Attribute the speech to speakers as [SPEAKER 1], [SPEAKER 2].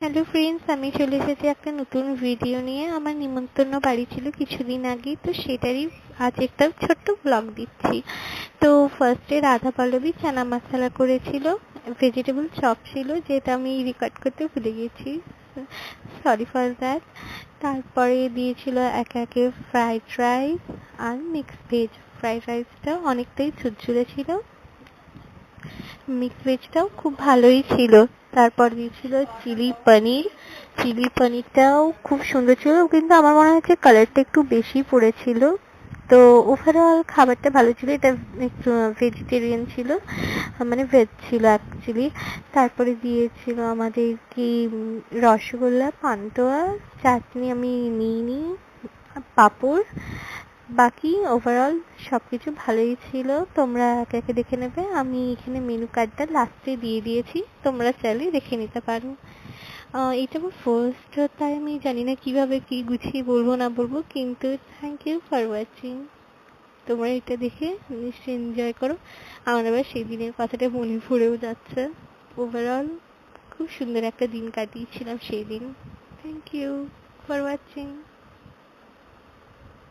[SPEAKER 1] Hello friends, আমি চলে এসেছি একটা নতুন ভিডিও নিয়ে। আমার নিমন্ত্রণ বাড়ি ছিল কিছুদিন আগে, তো সেটারই আজ একটা ছোট্ট ব্লগ দিচ্ছি। তো ফার্স্টে রাধা পল্লবী চানা মশলা করেছিল, ভেজিটেবল চপ ছিল যেটা আমি রেকর্ড করতে ভুলে গেছি, সরি ফর দ্যাট। তারপরে দিয়েছিল একে একে ফ্রাইড রাইস আর মিক্স ভেজ। ফ্রাইড রাইসটা অনেকটাই ঝুরঝুরে ছিল, মিক্স ভেজটাও খুব ভালোই ছিল। তারপর দিয়েছিল চিলি পনিরটাও খুব সুন্দর ছিল, কিন্তু আমার মনে হচ্ছে কালারটা একটু বেশি পড়েছিল। তো ওভারঅল খাবারটা ভালো ছিল। এটা একটু ভেজিটেরিয়ান ছিল, মানে ভেজ ছিল অ্যাকচুয়ালি। তারপরে দিয়েছিল আমাদের কি রসগোল্লা, পান্তুয়া, চাটনি আমি নিইনি, পাঁপড়। বাকি ওভারঅল সবকিছু ভালোই ছিল। তোমরা একে একে দেখে নেবে, আমি এখানে মেনু কার্ডটা লাস্টে দিয়ে দিয়েছি, তোমরা চাইলে দেখে নিতে পারো। এটা আমার ফার্স্ট, তাই আমি জানি না কিভাবে কি গুছিয়ে বলবো না বলবো, কিন্তু থ্যাংক ইউ ফর ওয়াচিং। তোমরা এটা দেখে নিশ্চয়ই এনজয় করো। আমার আবার সেই দিনের কথাটা মনে পড়েও যাচ্ছে। ওভারঅল খুব সুন্দর একটা দিন কাটিয়েছিলাম সেই দিন। Thank you for watching.